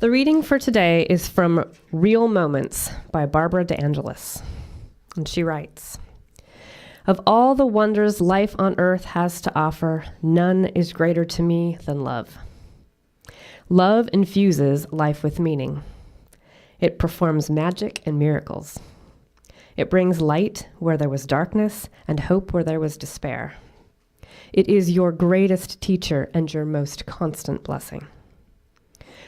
The reading for today is from Real Moments by Barbara DeAngelis. And she writes, "Of all the wonders life on earth has to offer, none is greater to me than love. Love infuses life with meaning. It performs magic and miracles. It brings light where there was darkness and hope where there was despair. It is your greatest teacher and your most constant blessing.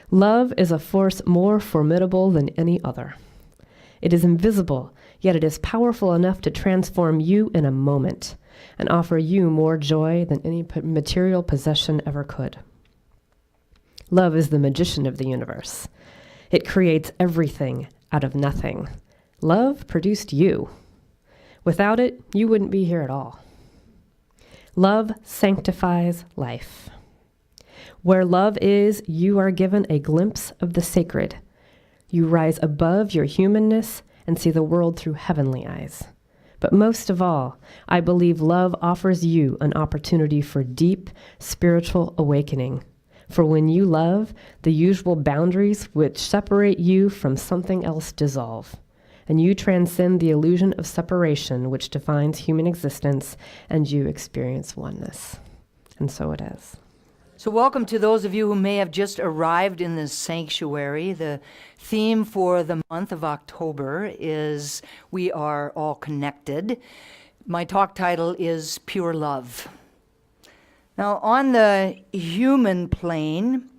Love is a force more formidable than any other. It is invisible, yet it is powerful enough to transform you in a moment and offer you more joy than any material possession ever could. Love is the magician of the universe. It creates everything out of nothing. Love produced you. Without it, you wouldn't be here at all. Love sanctifies life. Where love is, you are given a glimpse of the sacred. You rise above your humanness and see the world through heavenly eyes. But most of all, I believe love offers you an opportunity for deep spiritual awakening. For when you love, the usual boundaries which separate you from something else dissolve, and you transcend the illusion of separation which defines human existence, and you experience oneness." And so it is. So welcome to those of you who may have just arrived in this sanctuary. The theme for the month of October is We Are All Connected. My talk title is Pure Love. Now, on the human plane,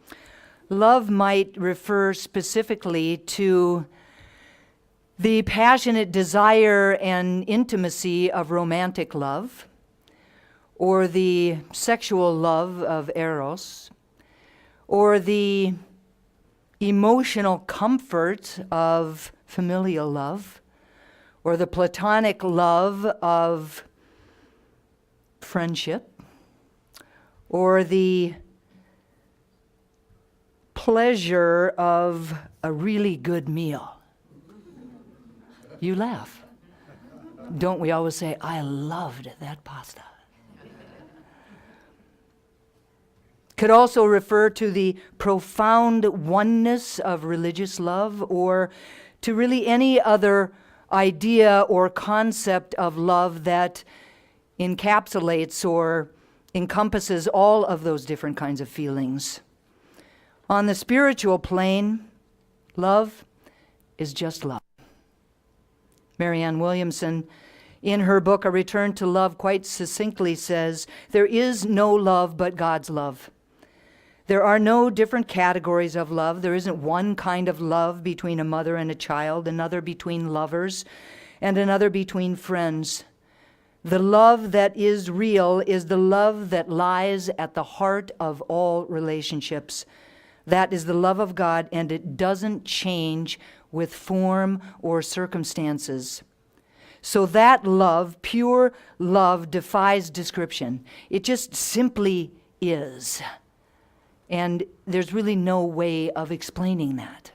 love might refer specifically to the passionate desire and intimacy of romantic love, or the sexual love of Eros, or the emotional comfort of familial love, or the platonic love of friendship, or the pleasure of a really good meal. You laugh. Don't we always say, "I loved that pasta"? Could also refer to the profound oneness of religious love, or to really any other idea or concept of love that encapsulates or encompasses all of those different kinds of feelings. On the spiritual plane, love is just love. Marianne Williamson, in her book, A Return to Love, quite succinctly says, "There is no love but God's love. There are no different categories of love. There isn't one kind of love between a mother and a child, another between lovers, and another between friends. The love that is real is the love that lies at the heart of all relationships. That is the love of God, and it doesn't change with form or circumstances. So that love, pure love, defies description. It just simply is. And there's really no way of explaining that.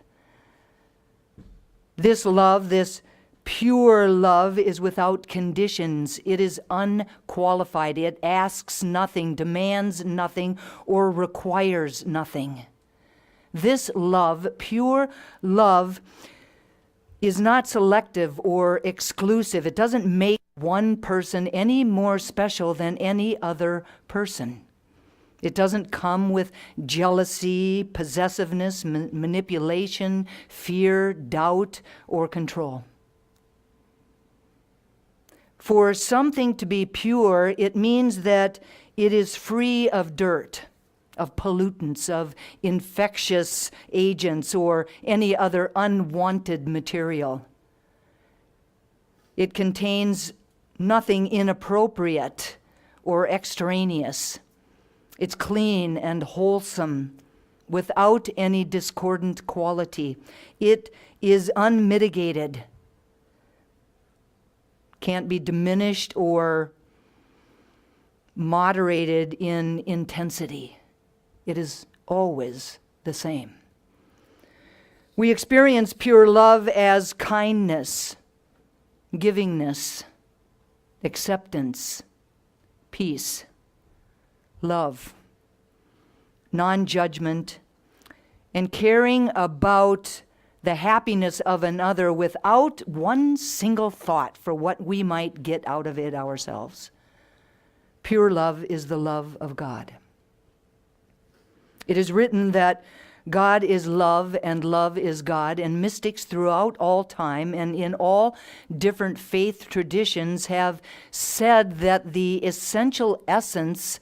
This love, this pure love, is without conditions. It is unqualified. It asks nothing, demands nothing, or requires nothing. This love, pure love, is not selective or exclusive. It doesn't make one person any more special than any other person. It doesn't come with jealousy, possessiveness, manipulation, fear, doubt, or control. For something to be pure, it means that it is free of dirt, of pollutants, of infectious agents, or any other unwanted material. It contains nothing inappropriate or extraneous. It's clean and wholesome, without any discordant quality. It is unmitigated, can't be diminished or moderated in intensity. It is always the same. We experience pure love as kindness, givingness, acceptance, peace, love, non-judgment, and caring about the happiness of another without one single thought for what we might get out of it ourselves. Pure love is the love of God. It is written that God is love and love is God, and mystics throughout all time and in all different faith traditions have said that the essential essence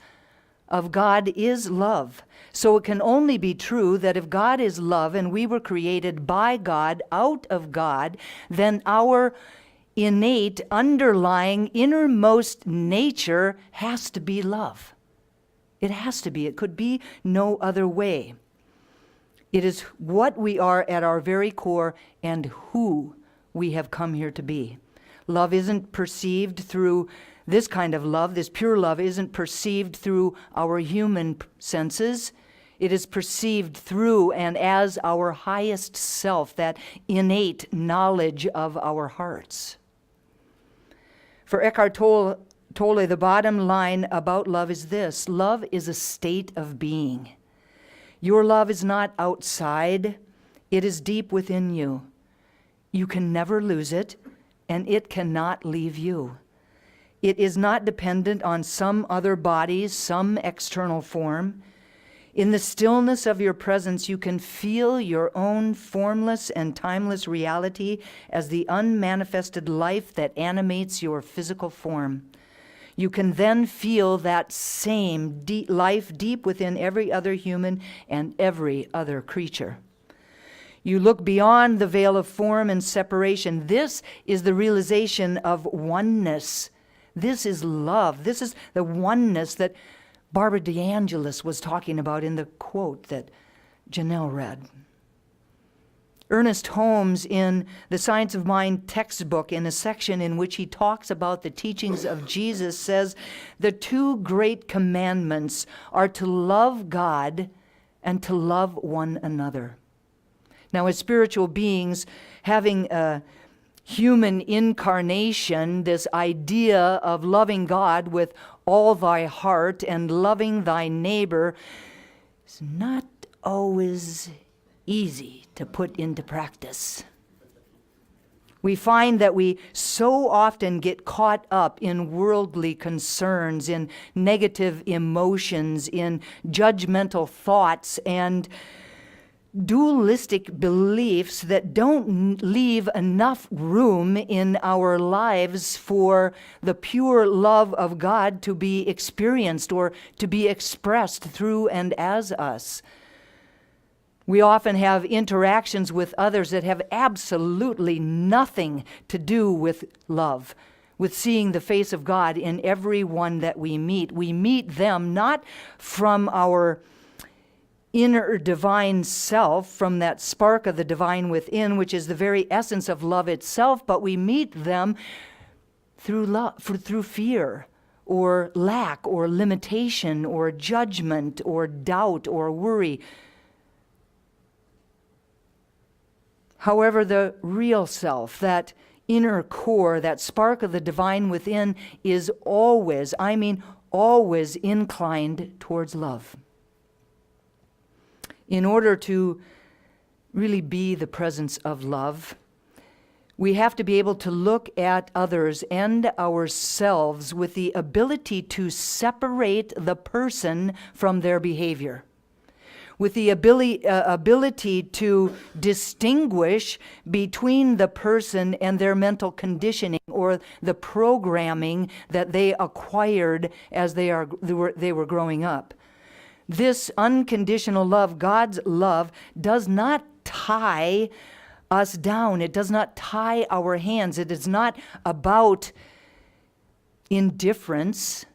of God is love. So it can only be true that if God is love and we were created by God, out of God, then our innate, underlying, innermost nature has to be love. It has to be. It could be no other way. It is what we are at our very core and who we have come here to be. Love isn't perceived through this kind of love. This pure love isn't perceived through our human senses. It is perceived through and as our highest self, that innate knowledge of our hearts. For Eckhart Tolle, the bottom line about love is this: love is a state of being. Your love is not outside, it is deep within you. You can never lose it, and it cannot leave you. It is not dependent on some other body, some external form. In the stillness of your presence, you can feel your own formless and timeless reality as the unmanifested life that animates your physical form. You can then feel that same life deep within every other human and every other creature. You look beyond the veil of form and separation. This is the realization of oneness. This is love. This is the oneness that Barbara DeAngelis was talking about in the quote that Janelle read. Ernest Holmes, in the Science of Mind textbook, in a section in which he talks about the teachings of Jesus, says the two great commandments are to love God and to love one another. Now, as spiritual beings, having a human incarnation, this idea of loving God with all thy heart and loving thy neighbor is not always easy to put into practice. We find that we so often get caught up in worldly concerns, in negative emotions, in judgmental thoughts, and dualistic beliefs that don't leave enough room in our lives for the pure love of God to be experienced or to be expressed through and as us. We often have interactions with others that have absolutely nothing to do with love, with seeing the face of God in everyone that we meet. We meet them not from our inner divine self, from that spark of the divine within, which is the very essence of love itself, but we meet them through love, through fear or lack or limitation or judgment or doubt or worry. However, the real self, that inner core, that spark of the divine within, is always, always inclined towards love. In order to really be the presence of love, we have to be able to look at others and ourselves with the ability to separate the person from their behavior, with the ability to distinguish between the person and their mental conditioning or the programming that they acquired as they were growing up. This unconditional love, God's love, does not tie us down. It does not tie our hands. It is not about indifference.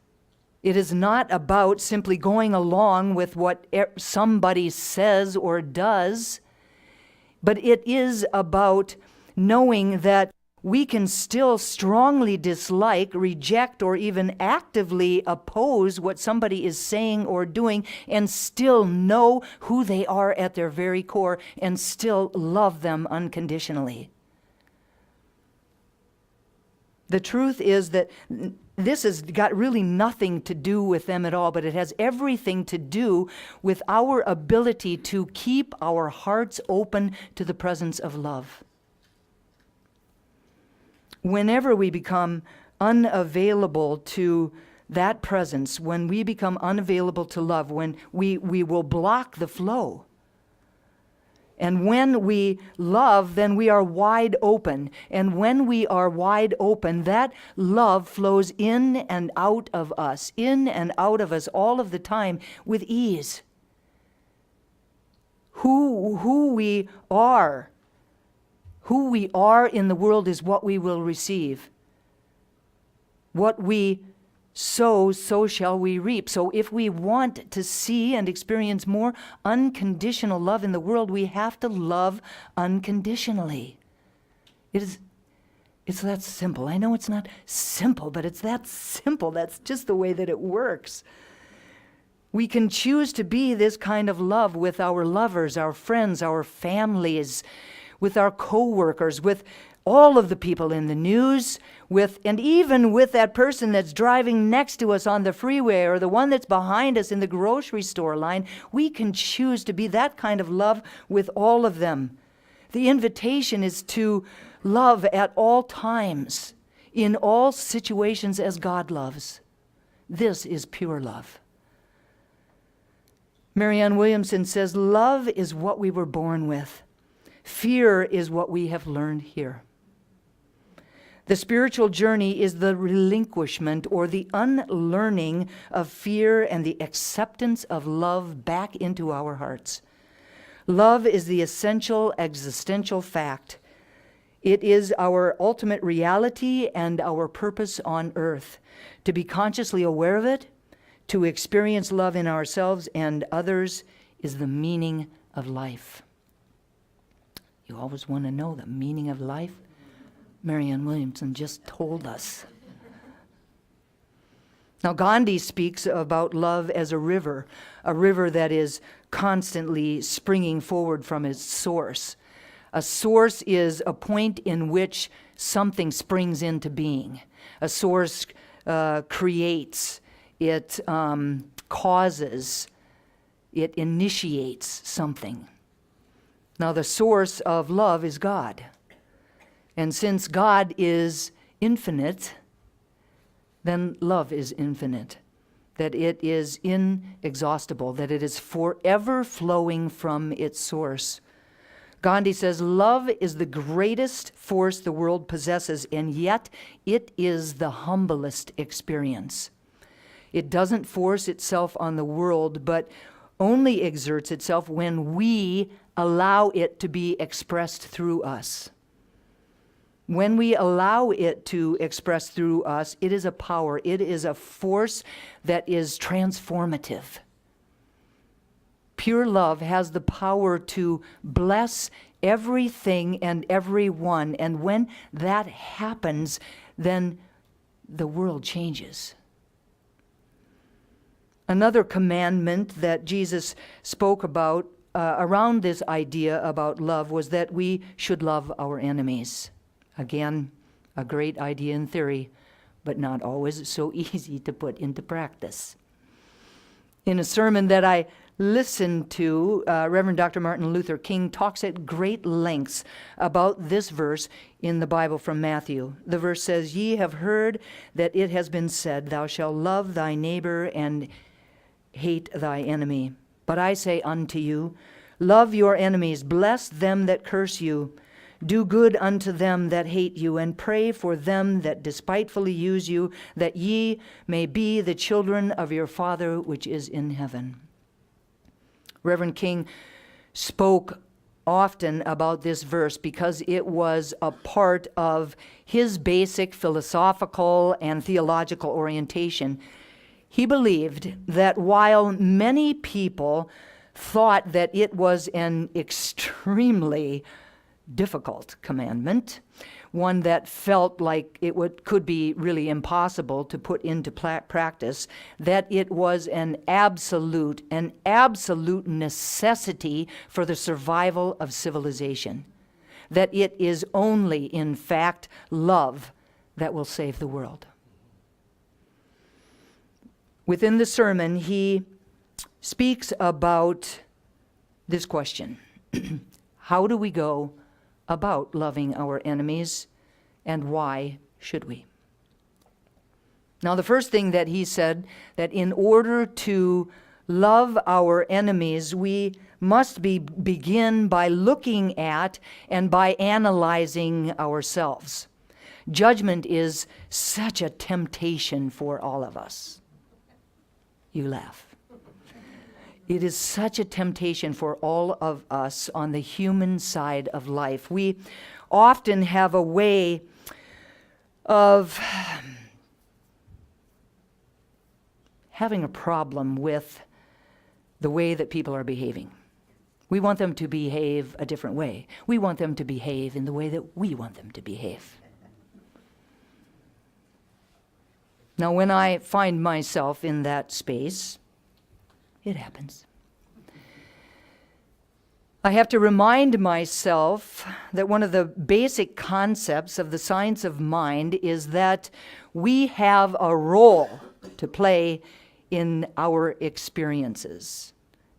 It is not about simply going along with what somebody says or does, but it is about knowing that we can still strongly dislike, reject, or even actively oppose what somebody is saying or doing and still know who they are at their very core and still love them unconditionally. The truth is that this has got really nothing to do with them at all, but it has everything to do with our ability to keep our hearts open to the presence of love. Whenever we become unavailable to that presence, when we become unavailable to love, when we will block the flow. And when we love, then we are wide open. And when we are wide open, that love flows in and out of us all of the time with ease. Who we are in the world is what we will receive. What we sow, so shall we reap. So if we want to see and experience more unconditional love in the world, we have to love unconditionally. It's that simple. I know it's not simple, but it's that simple. That's just the way that it works. We can choose to be this kind of love with our lovers, our friends, our families, with our co-workers, with all of the people in the news, and even with that person that's driving next to us on the freeway or the one that's behind us in the grocery store line. We can choose to be that kind of love with all of them. The invitation is to love at all times, in all situations as God loves. This is pure love. Marianne Williamson says, love is what we were born with. Fear is what we have learned here. The spiritual journey is the relinquishment or the unlearning of fear and the acceptance of love back into our hearts. Love is the essential existential fact. It is our ultimate reality and our purpose on earth. To be consciously aware of it, to experience love in ourselves and others, is the meaning of life. You always want to know the meaning of life? Marianne Williamson just told us. Now, Gandhi speaks about love as a river that is constantly springing forward from its source. A source is a point in which something springs into being. A source creates, it causes, it initiates something. Now, the source of love is God. And since God is infinite, then love is infinite. That it is inexhaustible, that it is forever flowing from its source. Gandhi says, love is the greatest force the world possesses, and yet it is the humblest experience. It doesn't force itself on the world, but only exerts itself when we allow it to be expressed through us. When we allow it to express through us, it is a power, it is a force that is transformative. Pure love has the power to bless everything and everyone, and when that happens, then the world changes. Another commandment that Jesus spoke about around this idea about love was that we should love our enemies. Again, a great idea in theory, but not always so easy to put into practice. In a sermon that I listened to, Reverend Dr. Martin Luther King talks at great lengths about this verse in the Bible from Matthew. The verse says, "Ye have heard that it has been said, Thou shalt love thy neighbor and hate thy enemy. But I say unto you, love your enemies, bless them that curse you, do good unto them that hate you, and pray for them that despitefully use you, that ye may be the children of your Father which is in heaven." Reverend King spoke often about this verse because it was a part of his basic philosophical and theological orientation. He believed that while many people thought that it was an extremely difficult commandment, one that felt like it could be really impossible to put into practice, that it was an absolute necessity for the survival of civilization, that it is only, in fact, love that will save the world. within the sermon, he speaks about this question. How do we go about loving our enemies, and why should we? Now, the first thing that he said, that in order to love our enemies, we must begin by looking at and by analyzing ourselves. Judgment is such a temptation for all of us. You laugh. It is such a temptation for all of us on the human side of life. We often have a way of having a problem with the way that people are behaving. We want them to behave a different way. We want them to behave in the way that we want them to behave. Now, when I find myself in that space, it happens. I have to remind myself that one of the basic concepts of the science of mind is that we have a role to play in our experiences.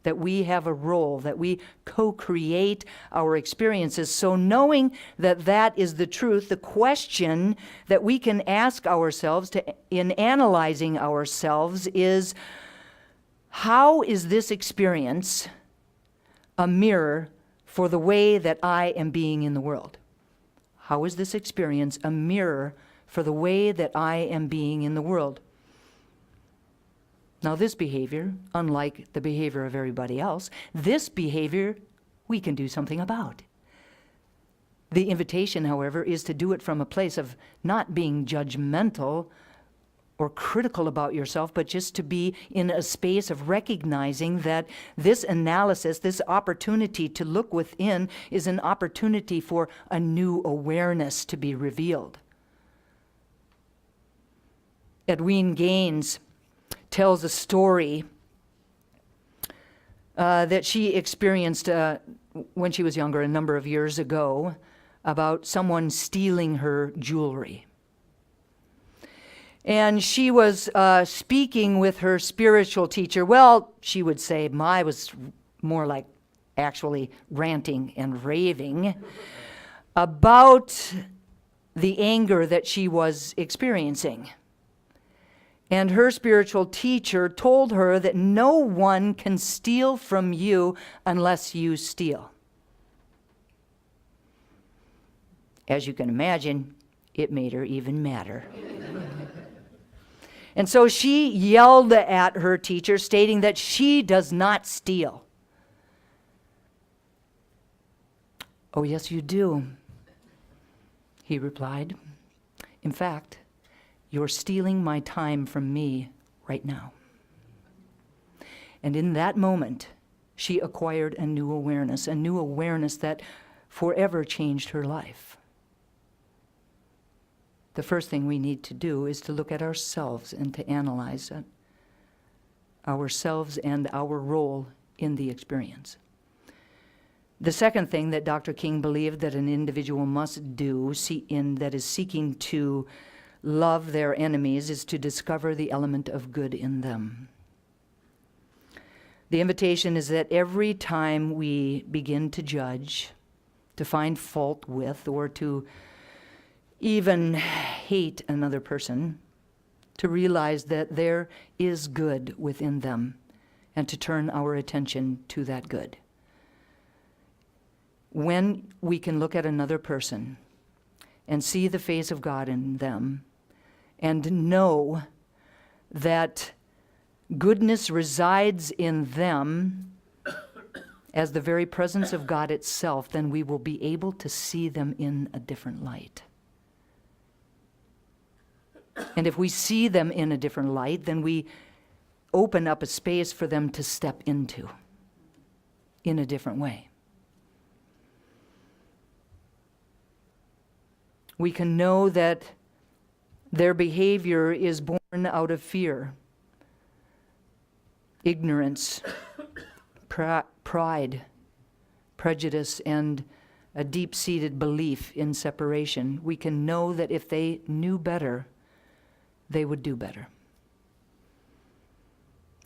That we have a role, that we co-create our experiences. So knowing that that is the truth, the question that we can ask ourselves in analyzing ourselves is, how is this experience a mirror for the way that I am being in the world? How is this experience a mirror for the way that I am being in the world? Now, this behavior, unlike the behavior of everybody else, this behavior we can do something about. The invitation, however, is to do it from a place of not being judgmental or critical about yourself, but just to be in a space of recognizing that this analysis, this opportunity to look within, is an opportunity for a new awareness to be revealed. Edwene Gaines tells a story that she experienced when she was younger, a number of years ago, about someone stealing her jewelry. And she was speaking with her spiritual teacher. Well, she would say, I was more like actually ranting and raving about the anger that she was experiencing. And her spiritual teacher told her that no one can steal from you unless you steal. As you can imagine, it made her even madder. And so she yelled at her teacher, stating that she does not steal. "Oh, yes, you do," he replied. "In fact, you're stealing my time from me right now." And in that moment, she acquired a new awareness that forever changed her life. The first thing we need to do is to look at ourselves and to analyze ourselves and our role in the experience. The second thing that Dr. King believed that an individual must do that is seeking to love their enemies is to discover the element of good in them. The invitation is that every time we begin to judge, to find fault with, or to even hate another person, to realize that there is good within them and to turn our attention to that good. When we can look at another person and see the face of God in them and know that goodness resides in them as the very presence of God itself, then we will be able to see them in a different light. And if we see them in a different light, then we open up a space for them to step into in a different way. We can know that their behavior is born out of fear, ignorance, pride, prejudice, and a deep-seated belief in separation. We can know that if they knew better, they would do better.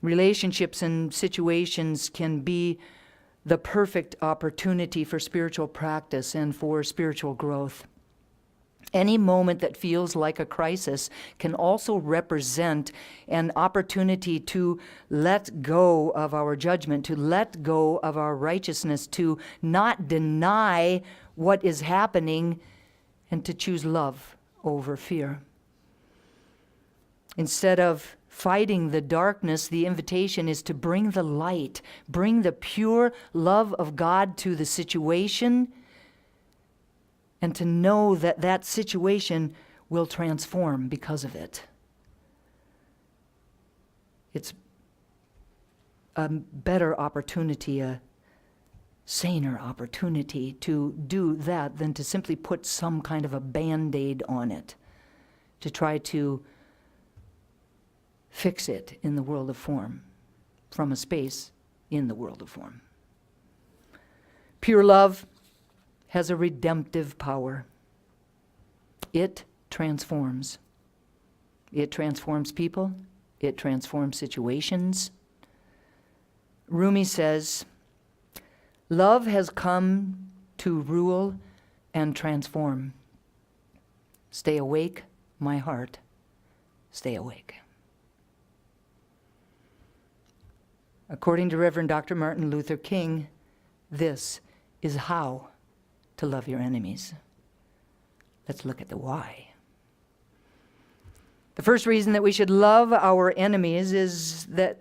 Relationships and situations can be the perfect opportunity for spiritual practice and for spiritual growth. Any moment that feels like a crisis can also represent an opportunity to let go of our judgment, to let go of our righteousness, to not deny what is happening, and to choose love over fear. Instead of fighting the darkness, the invitation is to bring the light, bring the pure love of God to the situation, and to know that that situation will transform because of it. It's a better opportunity, a saner opportunity to do that than to simply put some kind of a Band-Aid on it, to try to fix it in the world of form, from a space in the world of form. Pure love has a redemptive power. It transforms. It transforms people. It transforms situations. Rumi says, love has come to rule and transform. Stay awake, my heart. Stay awake. According to Reverend Dr. Martin Luther King, this is how to love your enemies. Let's look at the why. The first reason that we should love our enemies is that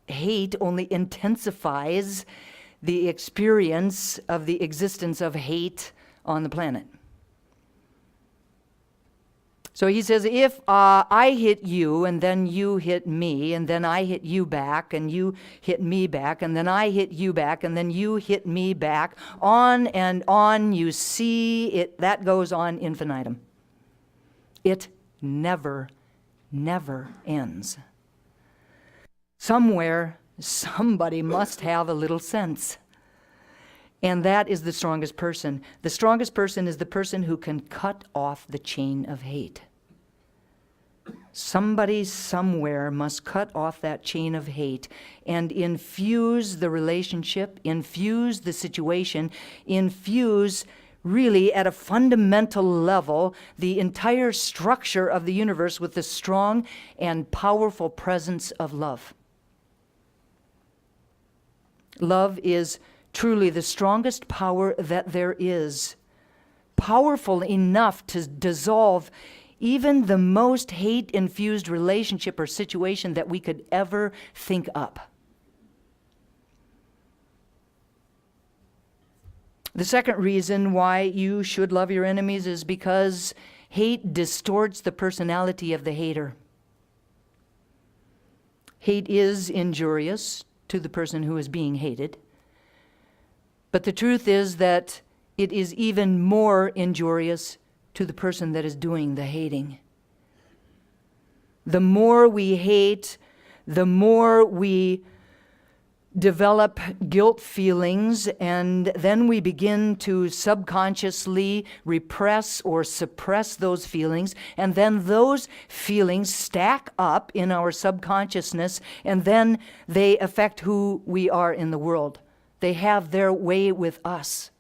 hate only intensifies the experience of the existence of hate on the planet. So he says, if I hit you, and then you hit me, and then I hit you back, and you hit me back, and then I hit you back, and then you hit me back, on and on, you see it, that goes on infinitum. It never, never ends. Somewhere, somebody must have a little sense. And that is the strongest person. The strongest person is the person who can cut off the chain of hate. Somebody somewhere must cut off that chain of hate and infuse the relationship, infuse the situation, infuse really at a fundamental level the entire structure of the universe with the strong and powerful presence of love. Love is truly the strongest power that there is, powerful enough to dissolve even the most hate-infused relationship or situation that we could ever think up. The second reason why you should love your enemies is because hate distorts the personality of the hater. Hate is injurious to the person who is being hated. But the truth is that it is even more injurious to the person that is doing the hating. The more we hate, the more we develop guilt feelings, and then we begin to subconsciously repress or suppress those feelings, and then those feelings stack up in our subconsciousness, and then they affect who we are in the world. They have their way with us.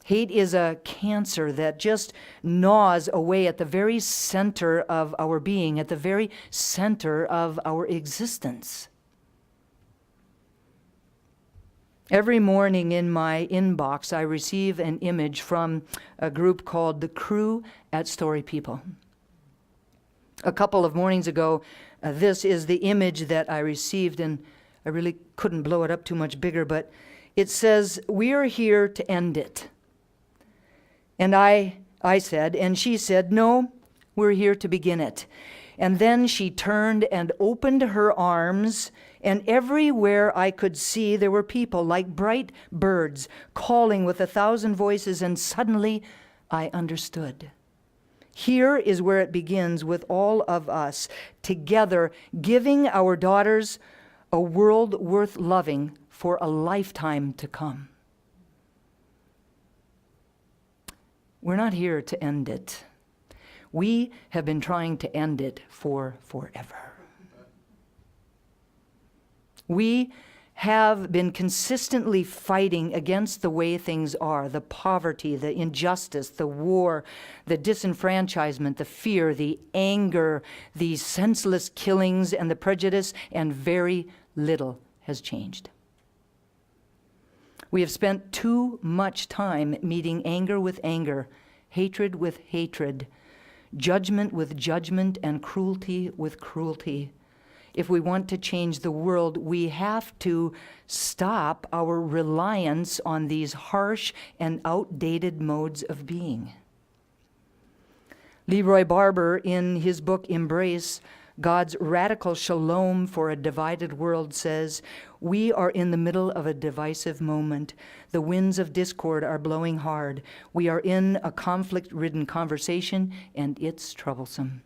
Hate is a cancer that just gnaws away at the very center of our being, at the very center of our existence. Every morning in my inbox, I receive an image from a group called The Crew at Story People. A couple of mornings ago, this is the image that I received, and I really couldn't blow it up too much bigger, but it says, "We are here to end it." And I said, and she said, "No, we're here to begin it." And then she turned and opened her arms, and everywhere I could see there were people like bright birds calling with 1,000 voices, and suddenly I understood. Here is where it begins with all of us together, giving our daughters a world worth loving for a lifetime to come. We're not here to end it. We have been trying to end it for forever. We have been consistently fighting against the way things are, the poverty, the injustice, the war, the disenfranchisement, the fear, the anger, the senseless killings, and the prejudice, and very little has changed. We have spent too much time meeting anger with anger, hatred with hatred, judgment with judgment, and cruelty with cruelty. If we want to change the world, we have to stop our reliance on these harsh and outdated modes of being. Leroy Barber, in his book Embrace, God's Radical Shalom for a Divided World, says, "We are in the middle of a divisive moment. The winds of discord are blowing hard. We are in a conflict-ridden conversation, and it's troublesome.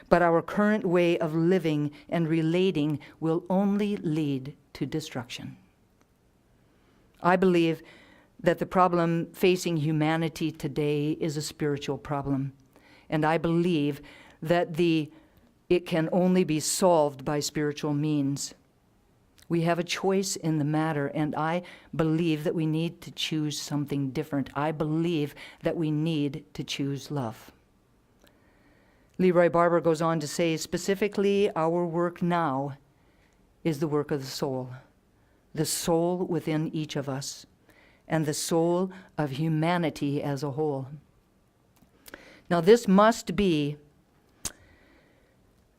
But our current way of living and relating will only lead to destruction." I believe that the problem facing humanity today is a spiritual problem, and I believe that it can only be solved by spiritual means. We have a choice in the matter, and I believe that we need to choose something different. I believe that we need to choose love. Leroy Barber goes on to say, specifically, our work now is the work of the soul within each of us, and the soul of humanity as a whole. Now, this must be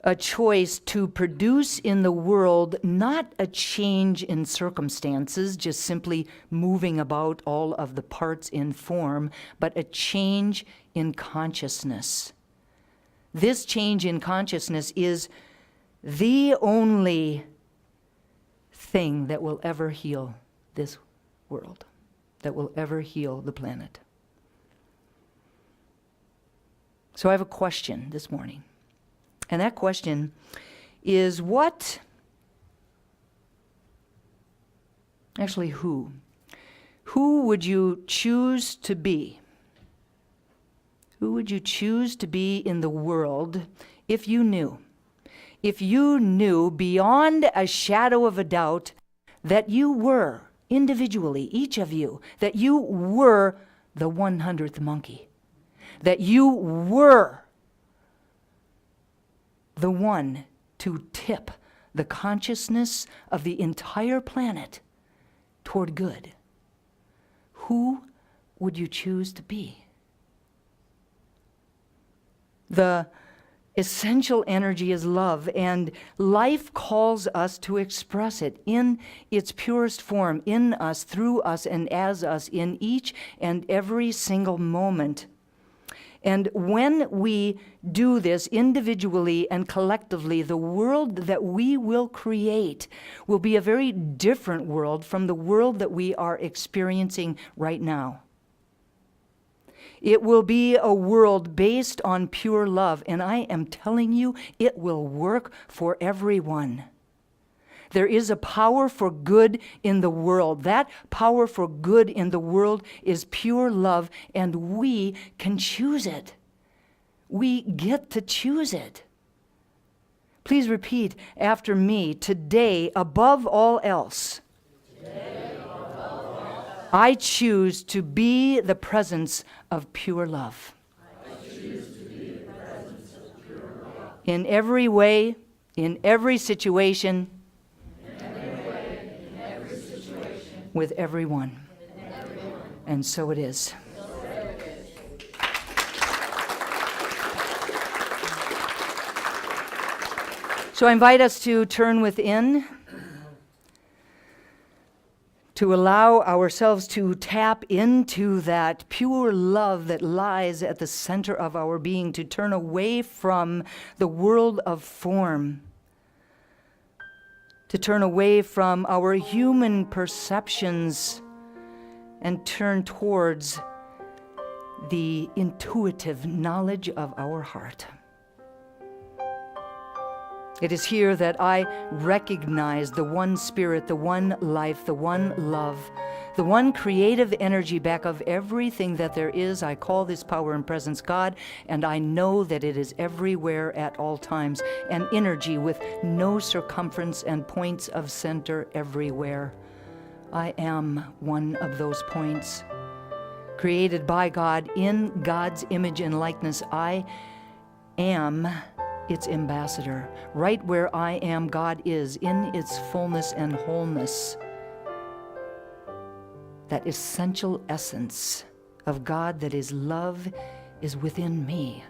a choice to produce in the world not a change in circumstances, just simply moving about all of the parts in form, but a change in consciousness. This change in consciousness is the only thing that will ever heal this world, that will ever heal the planet. So I have a question this morning. And that question is who? Who would you choose to be? Who would you choose to be in the world if you knew? If you knew beyond a shadow of a doubt that you were, individually, each of you, that you were the 100th monkey, that you were the one to tip the consciousness of the entire planet toward good, who would you choose to be? The essential energy is love, and life calls us to express it in its purest form, in us, through us, and as us, in each and every single moment. And when we do this individually and collectively, the world that we will create will be a very different world from the world that we are experiencing right now. It will be a world based on pure love, and I am telling you, it will work for everyone. There is a power for good in the world. That power for good in the world is pure love, and we can choose it. We get to choose it. Please repeat after me. Today, above all else, I choose to be the presence of pure love. In every way, in every situation, with everyone. And so it is. So I invite us to turn within, to allow ourselves to tap into that pure love that lies at the center of our being, to turn away from the world of form, to turn away from our human perceptions and turn towards the intuitive knowledge of our heart. It is here that I recognize the one spirit, the one life, the one love, the one creative energy back of everything that there is. I call this power and presence God, and I know that it is everywhere at all times, an energy with no circumference and points of center everywhere. I am one of those points. Created by God in God's image and likeness, I am its ambassador. Right where I am, God is in its fullness and wholeness. That essential essence of God that is love is within me.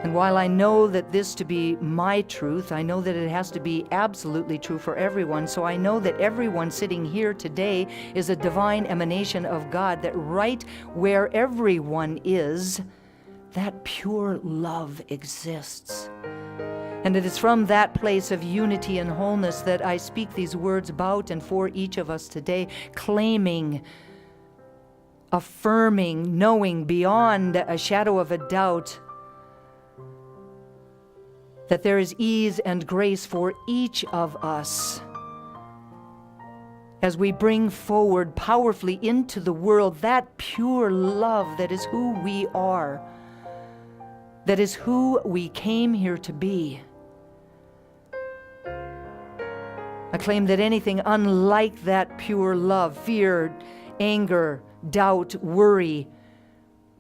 And while I know that this to be my truth, I know that it has to be absolutely true for everyone. So I know that everyone sitting here today is a divine emanation of God, that right where everyone is, that pure love exists. And it is from that place of unity and wholeness that I speak these words about and for each of us today, claiming, affirming, knowing beyond a shadow of a doubt that there is ease and grace for each of us as we bring forward powerfully into the world that pure love that is who we are, that is who we came here to be. I claim that anything unlike that pure love, fear, anger, doubt, worry,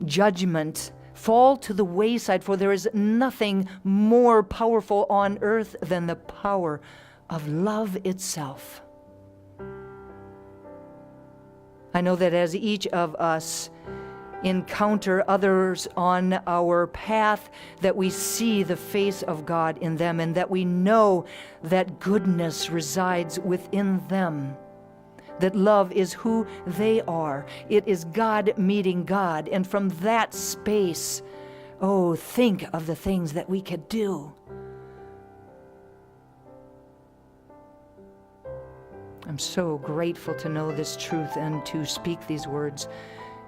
judgment, fall to the wayside, for there is nothing more powerful on earth than the power of love itself. I know that as each of us encounter others on our path, that we see the face of God in them, and that we know that goodness resides within them. That love is who they are. It is God meeting God. And from that space, oh, think of the things that we could do. I'm so grateful to know this truth and to speak these words.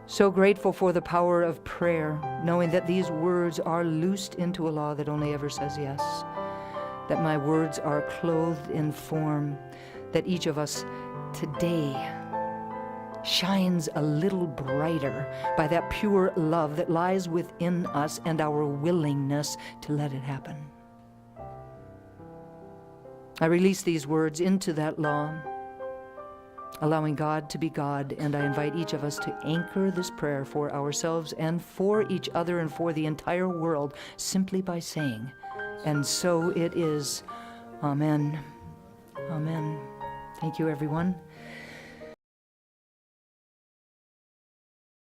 So grateful for the power of prayer, knowing that these words are loosed into a law that only ever says yes. That my words are clothed in form, that each of us today shines a little brighter by that pure love that lies within us and our willingness to let it happen. I release these words into that law, allowing God to be God, and I invite each of us to anchor this prayer for ourselves and for each other and for the entire world simply by saying, "And so it is." Amen. Amen. Thank you, everyone.